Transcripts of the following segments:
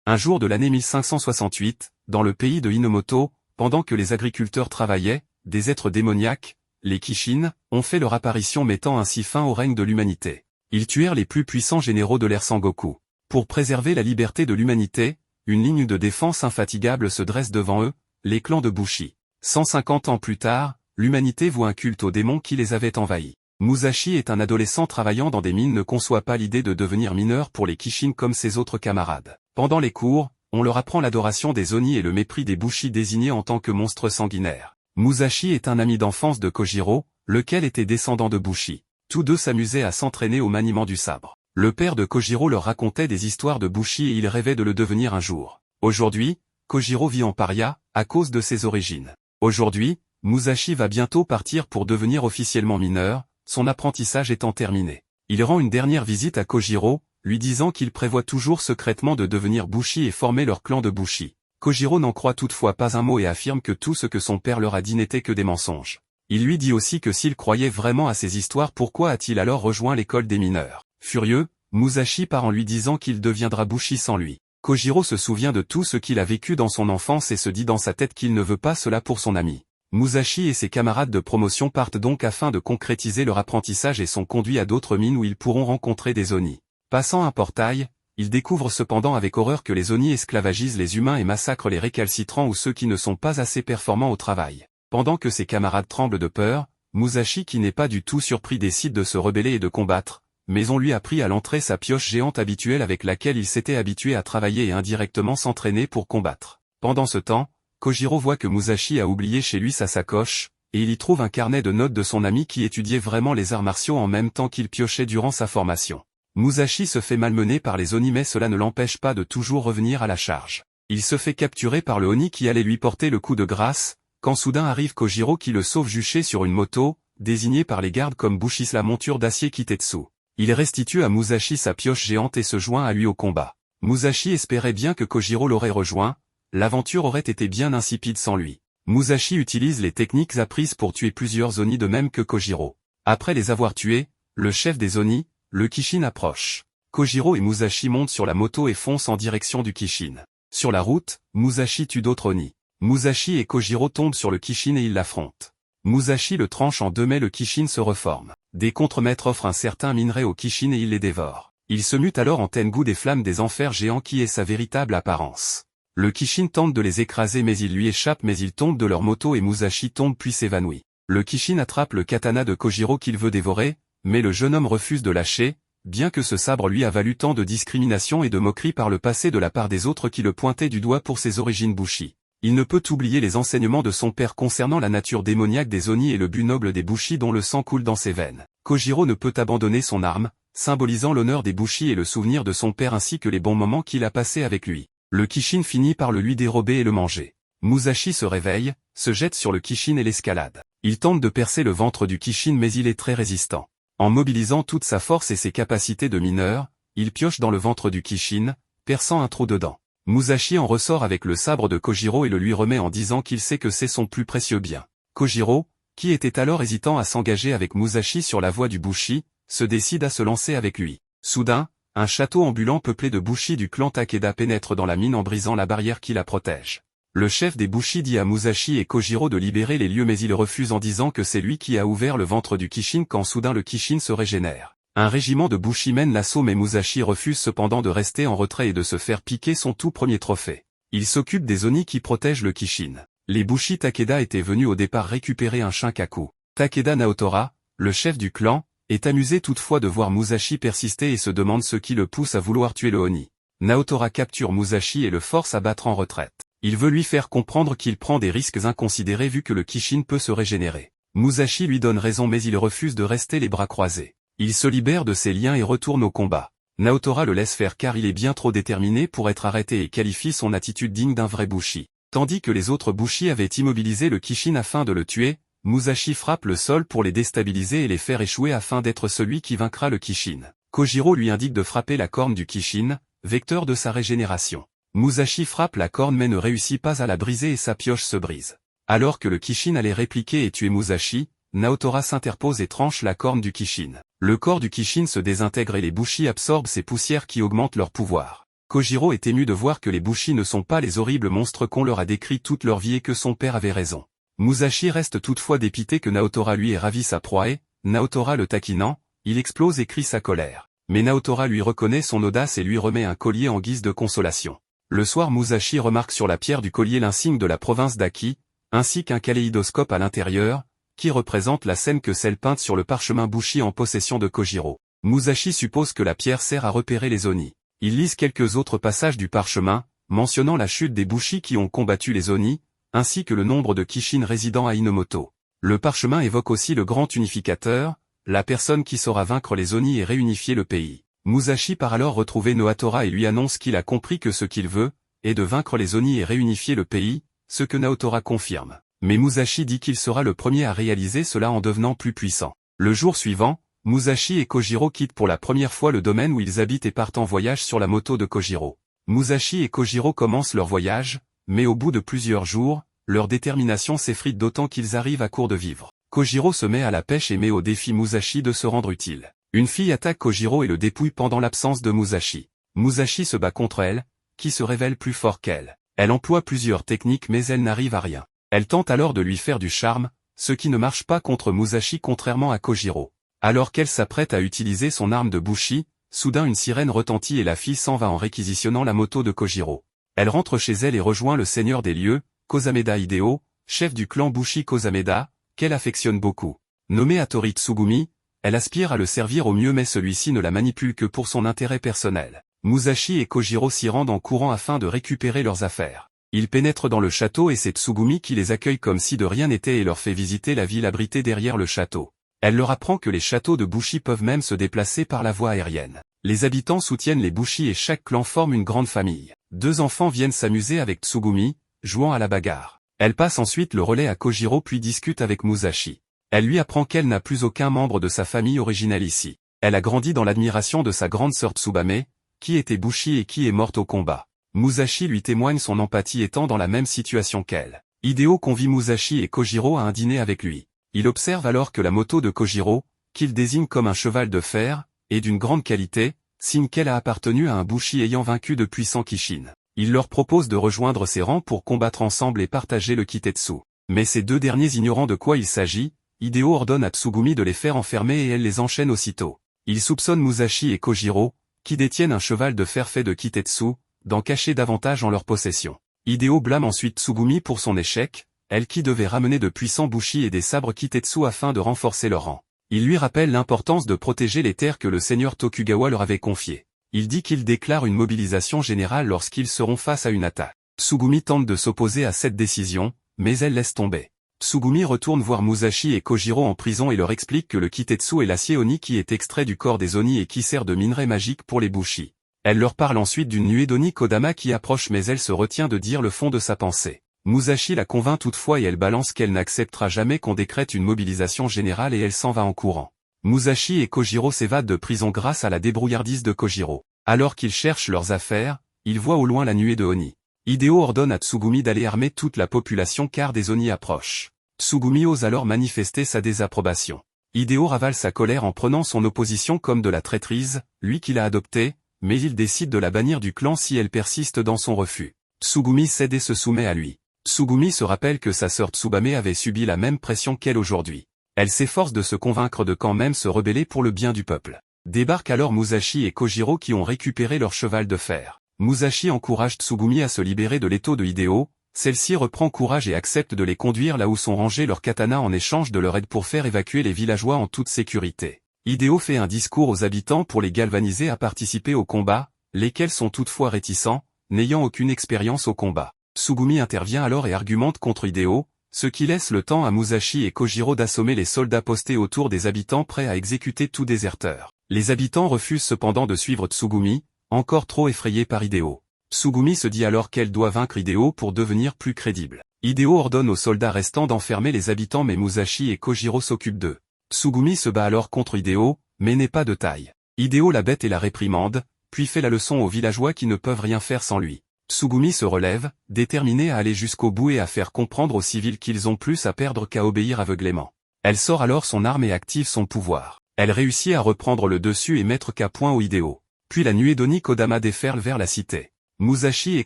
Un jour de l'année 1568, dans le pays de Hinomoto, pendant que les agriculteurs travaillaient, des êtres démoniaques, les Kishin, ont fait leur apparition mettant ainsi fin au règne de l'humanité. Ils tuèrent les plus puissants généraux de l'ère Sengoku. Pour préserver la liberté de l'humanité, une ligne de défense infatigable se dresse devant eux, les clans de Bushi. 150 ans plus tard, l'humanité voit un culte aux démons qui les avait envahis. Musashi est un adolescent travaillant dans des mines ne conçoit pas l'idée de devenir mineur pour les Kishin comme ses autres camarades. Pendant les cours, on leur apprend l'adoration des Oni et le mépris des Bushi désignés en tant que monstres sanguinaires. Musashi est un ami d'enfance de Kojiro, lequel était descendant de Bushi. Tous deux s'amusaient à s'entraîner au maniement du sabre. Le père de Kojiro leur racontait des histoires de Bushi et il rêvait de le devenir un jour. Aujourd'hui, Kojiro vit en paria, à cause de ses origines. Aujourd'hui, Musashi va bientôt partir pour devenir officiellement mineur, son apprentissage étant terminé. Il rend une dernière visite à Kojiro, lui disant qu'il prévoit toujours secrètement de devenir Bushi et former leur clan de Bushi. Kojiro n'en croit toutefois pas un mot et affirme que tout ce que son père leur a dit n'était que des mensonges. Il lui dit aussi que s'il croyait vraiment à ces histoires, pourquoi a-t-il alors rejoint l'école des mineurs? Furieux, Musashi part en lui disant qu'il deviendra Bushi sans lui. Kojiro se souvient de tout ce qu'il a vécu dans son enfance et se dit dans sa tête qu'il ne veut pas cela pour son ami. Musashi et ses camarades de promotion partent donc afin de concrétiser leur apprentissage et sont conduits à d'autres mines où ils pourront rencontrer des Oni. Passant un portail, ils découvrent cependant avec horreur que les Oni esclavagisent les humains et massacrent les récalcitrants ou ceux qui ne sont pas assez performants au travail. Pendant que ses camarades tremblent de peur, Musashi qui n'est pas du tout surpris décide de se rebeller et de combattre, mais on lui a pris à l'entrée sa pioche géante habituelle avec laquelle il s'était habitué à travailler et indirectement s'entraîner pour combattre. Pendant ce temps, Kojiro voit que Musashi a oublié chez lui sa sacoche, et il y trouve un carnet de notes de son ami qui étudiait vraiment les arts martiaux en même temps qu'il piochait durant sa formation. Musashi se fait malmener par les Oni mais cela ne l'empêche pas de toujours revenir à la charge. Il se fait capturer par le Oni qui allait lui porter le coup de grâce, quand soudain arrive Kojiro qui le sauve juché sur une moto, désigné par les gardes comme Bushi la monture d'acier Kitetsu. Il restitue à Musashi sa pioche géante et se joint à lui au combat. Musashi espérait bien que Kojiro l'aurait rejoint, l'aventure aurait été bien insipide sans lui. Musashi utilise les techniques apprises pour tuer plusieurs Oni de même que Kojiro. Après les avoir tués, le chef des Oni, le Kishin approche. Kojiro et Musashi montent sur la moto et foncent en direction du Kishin. Sur la route, Musashi tue d'autres Oni. Musashi et Kojiro tombent sur le Kishin et ils l'affrontent. Musashi le tranche en deux mais le Kishin se reforme. Des contremaîtres offrent un certain minerai au Kishin et il les dévore. Il se mute alors en Tengu des flammes des enfers géants qui est sa véritable apparence. Le Kishin tente de les écraser mais il lui échappe mais ils tombent de leur moto et Musashi tombe puis s'évanouit. Le Kishin attrape le katana de Kojiro qu'il veut dévorer, mais le jeune homme refuse de lâcher, bien que ce sabre lui a valu tant de discrimination et de moquerie par le passé de la part des autres qui le pointaient du doigt pour ses origines Bushi. Il ne peut oublier les enseignements de son père concernant la nature démoniaque des Oni et le but noble des Bushi dont le sang coule dans ses veines. Kojiro ne peut abandonner son arme, symbolisant l'honneur des Bushi et le souvenir de son père ainsi que les bons moments qu'il a passés avec lui. Le Kishin finit par le lui dérober et le manger. Musashi se réveille, se jette sur le Kishin et l'escalade. Il tente de percer le ventre du Kishin mais il est très résistant. En mobilisant toute sa force et ses capacités de mineur, il pioche dans le ventre du Kishin, perçant un trou dedans. Musashi en ressort avec le sabre de Kojiro et le lui remet en disant qu'il sait que c'est son plus précieux bien. Kojiro, qui était alors hésitant à s'engager avec Musashi sur la voie du Bushi, se décide à se lancer avec lui. Soudain, un château ambulant peuplé de Bushi du clan Takeda pénètre dans la mine en brisant la barrière qui la protège. Le chef des Bushi dit à Musashi et Kojiro de libérer les lieux mais il refuse en disant que c'est lui qui a ouvert le ventre du Kishin quand soudain le Kishin se régénère. Un régiment de Bushi mène l'assaut mais Musashi refuse cependant de rester en retrait et de se faire piquer son tout premier trophée. Il s'occupe des Oni qui protègent le Kishin. Les Bushi Takeda étaient venus au départ récupérer un Shinkaku. Takeda Naotora, le chef du clan, est amusé toutefois de voir Musashi persister et se demande ce qui le pousse à vouloir tuer le Oni. Naotora capture Musashi et le force à battre en retraite. Il veut lui faire comprendre qu'il prend des risques inconsidérés vu que le Kishin peut se régénérer. Musashi lui donne raison mais il refuse de rester les bras croisés. Il se libère de ses liens et retourne au combat. Naotora le laisse faire car il est bien trop déterminé pour être arrêté et qualifie son attitude digne d'un vrai Bushi. Tandis que les autres Bushi avaient immobilisé le Kishin afin de le tuer, Musashi frappe le sol pour les déstabiliser et les faire échouer afin d'être celui qui vaincra le Kishin. Kojiro lui indique de frapper la corne du Kishin, vecteur de sa régénération. Musashi frappe la corne mais ne réussit pas à la briser et sa pioche se brise. Alors que le Kishin allait répliquer et tuer Musashi, Naotora s'interpose et tranche la corne du Kishin. Le corps du Kishin se désintègre et les Bushi absorbent ces poussières qui augmentent leur pouvoir. Kojiro est ému de voir que les Bushi ne sont pas les horribles monstres qu'on leur a décrits toute leur vie et que son père avait raison. Musashi reste toutefois dépité que Naotora lui ait ravi sa proie et, Naotora le taquinant, il explose et crie sa colère. Mais Naotora lui reconnaît son audace et lui remet un collier en guise de consolation. Le soir, Musashi remarque sur la pierre du collier l'insigne de la province d'Aki, ainsi qu'un kaléidoscope à l'intérieur, qui représente la scène que celle peinte sur le parchemin Bushi en possession de Kojiro. Musashi suppose que la pierre sert à repérer les Oni. Il lise quelques autres passages du parchemin, mentionnant la chute des Bushi qui ont combattu les Oni, ainsi que le nombre de Kishin résidant à Inomoto. Le parchemin évoque aussi le grand unificateur, la personne qui saura vaincre les Oni et réunifier le pays. Musashi part alors retrouver Naotora et lui annonce qu'il a compris que ce qu'il veut, est de vaincre les Oni et réunifier le pays, ce que Naotora confirme. Mais Musashi dit qu'il sera le premier à réaliser cela en devenant plus puissant. Le jour suivant, Musashi et Kojiro quittent pour la première fois le domaine où ils habitent et partent en voyage sur la moto de Kojiro. Musashi et Kojiro commencent leur voyage, mais au bout de plusieurs jours, leur détermination s'effrite d'autant qu'ils arrivent à court de vivres. Kojiro se met à la pêche et met au défi Musashi de se rendre utile. Une fille attaque Kojiro et le dépouille pendant l'absence de Musashi. Musashi se bat contre elle, qui se révèle plus fort qu'elle. Elle emploie plusieurs techniques mais elle n'arrive à rien. Elle tente alors de lui faire du charme, ce qui ne marche pas contre Musashi contrairement à Kojiro. Alors qu'elle s'apprête à utiliser son arme de Bushi, soudain une sirène retentit et la fille s'en va en réquisitionnant la moto de Kojiro. Elle rentre chez elle et rejoint le seigneur des lieux, Kosameda Hideo, chef du clan Bushi Kosameda, qu'elle affectionne beaucoup. Nommée Hattori Tsugumi, elle aspire à le servir au mieux mais celui-ci ne la manipule que pour son intérêt personnel. Musashi et Kojiro s'y rendent en courant afin de récupérer leurs affaires. Ils pénètrent dans le château et c'est Tsugumi qui les accueille comme si de rien n'était et leur fait visiter la ville abritée derrière le château. Elle leur apprend que les châteaux de Bushi peuvent même se déplacer par la voie aérienne. Les habitants soutiennent les Bushi et chaque clan forme une grande famille. Deux enfants viennent s'amuser avec Tsugumi, jouant à la bagarre. Elle passe ensuite le relais à Kojiro puis discute avec Musashi. Elle lui apprend qu'elle n'a plus aucun membre de sa famille originelle ici. Elle a grandi dans l'admiration de sa grande sœur Tsubame, qui était Bushi et qui est morte au combat. Musashi lui témoigne son empathie étant dans la même situation qu'elle. Hideo convie Musashi et Kojiro à un dîner avec lui. Il observe alors que la moto de Kojiro, qu'il désigne comme un cheval de fer, est d'une grande qualité, signe qu'elle a appartenu à un Bushi ayant vaincu de puissants Kishin. Il leur propose de rejoindre ses rangs pour combattre ensemble et partager le Kitetsu. Mais ces deux derniers ignorant de quoi il s'agit, Hideo ordonne à Tsugumi de les faire enfermer et elle les enchaîne aussitôt. Il soupçonne Musashi et Kojiro, qui détiennent un cheval de fer fait de Kitetsu, d'en cacher davantage en leur possession. Hideo blâme ensuite Tsugumi pour son échec, elle qui devait ramener de puissants Bushi et des sabres Kitetsu afin de renforcer leur rang. Il lui rappelle l'importance de protéger les terres que le seigneur Tokugawa leur avait confiées. Il dit qu'il déclare une mobilisation générale lorsqu'ils seront face à une attaque. Tsugumi tente de s'opposer à cette décision, mais elle laisse tomber. Tsugumi retourne voir Musashi et Kojiro en prison et leur explique que le Kitetsu est l'acier Oni qui est extrait du corps des Oni et qui sert de minerai magique pour les Bushi. Elle leur parle ensuite d'une nuée d'Oni Kodama qui approche mais elle se retient de dire le fond de sa pensée. Musashi la convainc toutefois et elle balance qu'elle n'acceptera jamais qu'on décrète une mobilisation générale et elle s'en va en courant. Musashi et Kojiro s'évadent de prison grâce à la débrouillardise de Kojiro. Alors qu'ils cherchent leurs affaires, ils voient au loin la nuée de Oni. Hideo ordonne à Tsugumi d'aller armer toute la population car des Oni approchent. Tsugumi ose alors manifester sa désapprobation. Hideo ravale sa colère en prenant son opposition comme de la traîtrise, lui qui l'a adoptée, mais il décide de la bannir du clan si elle persiste dans son refus. Tsugumi cède et se soumet à lui. Tsugumi se rappelle que sa sœur Tsubame avait subi la même pression qu'elle aujourd'hui. Elle s'efforce de se convaincre de quand même se rebeller pour le bien du peuple. Débarquent alors Musashi et Kojiro qui ont récupéré leur cheval de fer. Musashi encourage Tsugumi à se libérer de l'étau de Hideo, celle-ci reprend courage et accepte de les conduire là où sont rangés leurs katanas en échange de leur aide pour faire évacuer les villageois en toute sécurité. Hideo fait un discours aux habitants pour les galvaniser à participer au combat, lesquels sont toutefois réticents, n'ayant aucune expérience au combat. Tsugumi intervient alors et argumente contre Hideo, ce qui laisse le temps à Musashi et Kojiro d'assommer les soldats postés autour des habitants prêts à exécuter tout déserteur. Les habitants refusent cependant de suivre Tsugumi, encore trop effrayés par Hideo. Tsugumi se dit alors qu'elle doit vaincre Hideo pour devenir plus crédible. Hideo ordonne aux soldats restants d'enfermer les habitants mais Musashi et Kojiro s'occupent d'eux. Tsugumi se bat alors contre Hideo, mais n'est pas de taille. Hideo la bête et la réprimande, puis fait la leçon aux villageois qui ne peuvent rien faire sans lui. Tsugumi se relève, déterminée à aller jusqu'au bout et à faire comprendre aux civils qu'ils ont plus à perdre qu'à obéir aveuglément. Elle sort alors son arme et active son pouvoir. Elle réussit à reprendre le dessus et mettre qu'à point au Hideo. Puis la nuée d'Oni Kodama déferle vers la cité. Musashi et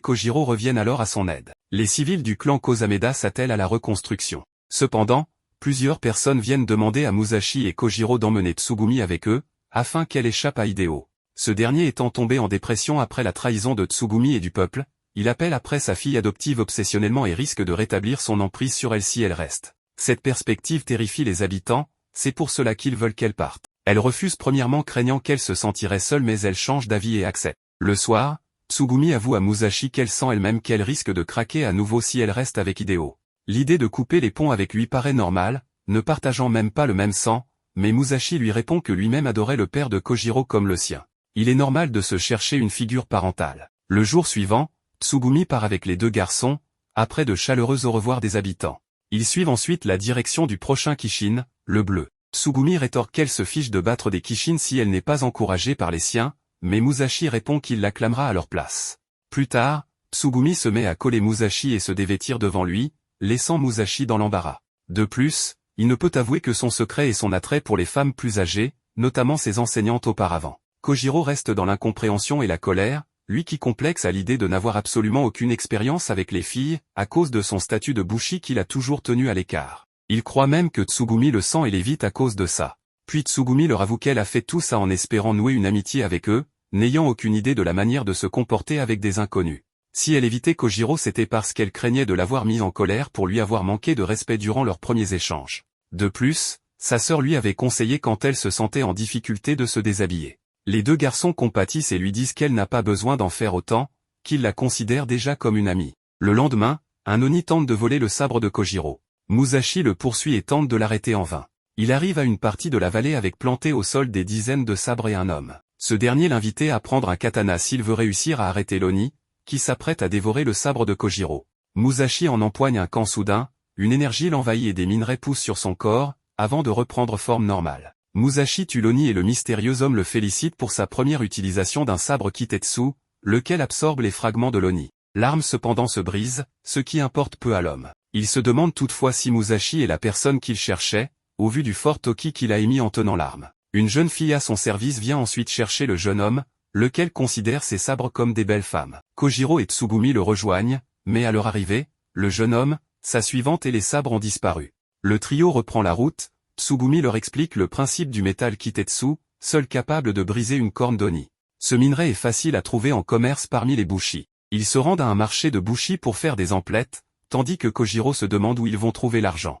Kojiro reviennent alors à son aide. Les civils du clan Kosameda s'attellent à la reconstruction. Cependant, plusieurs personnes viennent demander à Musashi et Kojiro d'emmener Tsugumi avec eux, afin qu'elle échappe à Hideo. Ce dernier étant tombé en dépression après la trahison de Tsugumi et du peuple, il appelle après sa fille adoptive obsessionnellement et risque de rétablir son emprise sur elle si elle reste. Cette perspective terrifie les habitants, c'est pour cela qu'ils veulent qu'elle parte. Elle refuse premièrement craignant qu'elle se sentirait seule mais elle change d'avis et accepte. Le soir, Tsugumi avoue à Musashi qu'elle sent elle-même qu'elle risque de craquer à nouveau si elle reste avec Hideo. L'idée de couper les ponts avec lui paraît normale, ne partageant même pas le même sang, mais Musashi lui répond que lui-même adorait le père de Kojiro comme le sien. Il est normal de se chercher une figure parentale. Le jour suivant, Tsugumi part avec les deux garçons, après de chaleureux au revoir des habitants. Ils suivent ensuite la direction du prochain Kishin, le bleu. Tsugumi rétorque qu'elle se fiche de battre des Kishin si elle n'est pas encouragée par les siens, mais Musashi répond qu'il l'acclamera à leur place. Plus tard, Tsugumi se met à coller Musashi et se dévêtir devant lui, laissant Musashi dans l'embarras. De plus, il ne peut avouer que son secret est son attrait pour les femmes plus âgées, notamment ses enseignantes auparavant. Kojiro reste dans l'incompréhension et la colère, lui qui complexe à l'idée de n'avoir absolument aucune expérience avec les filles, à cause de son statut de bushi qu'il a toujours tenu à l'écart. Il croit même que Tsugumi le sent et l'évite à cause de ça. Puis Tsugumi leur avoue qu'elle a fait tout ça en espérant nouer une amitié avec eux, n'ayant aucune idée de la manière de se comporter avec des inconnus. Si elle évitait Kojiro c'était parce qu'elle craignait de l'avoir mis en colère pour lui avoir manqué de respect durant leurs premiers échanges. De plus, sa sœur lui avait conseillé quand elle se sentait en difficulté de se déshabiller. Les deux garçons compatissent et lui disent qu'elle n'a pas besoin d'en faire autant, qu'ils la considèrent déjà comme une amie. Le lendemain, un Oni tente de voler le sabre de Kojiro. Musashi le poursuit et tente de l'arrêter en vain. Il arrive à une partie de la vallée avec planté au sol des dizaines de sabres et un homme. Ce dernier l'invitait à prendre un katana s'il veut réussir à arrêter l'Oni, qui s'apprête à dévorer le sabre de Kojiro. Musashi en empoigne un quand soudain, une énergie l'envahit et des minerais poussent sur son corps, avant de reprendre forme normale. Musashi tue l'Oni et le mystérieux homme le félicite pour sa première utilisation d'un sabre Kitetsu, lequel absorbe les fragments de l'Oni. L'arme cependant se brise, ce qui importe peu à l'homme. Il se demande toutefois si Musashi est la personne qu'il cherchait, au vu du fort toki qu'il a émis en tenant l'arme. Une jeune fille à son service vient ensuite chercher le jeune homme, lequel considère ses sabres comme des belles femmes. Kojiro et Tsugumi le rejoignent, mais à leur arrivée, le jeune homme, sa suivante et les sabres ont disparu. Le trio reprend la route, Tsugumi leur explique le principe du métal Kitetsu, seul capable de briser une corne d'Oni. Ce minerai est facile à trouver en commerce parmi les bushi. Ils se rendent à un marché de bushi pour faire des emplettes, tandis que Kojiro se demande où ils vont trouver l'argent.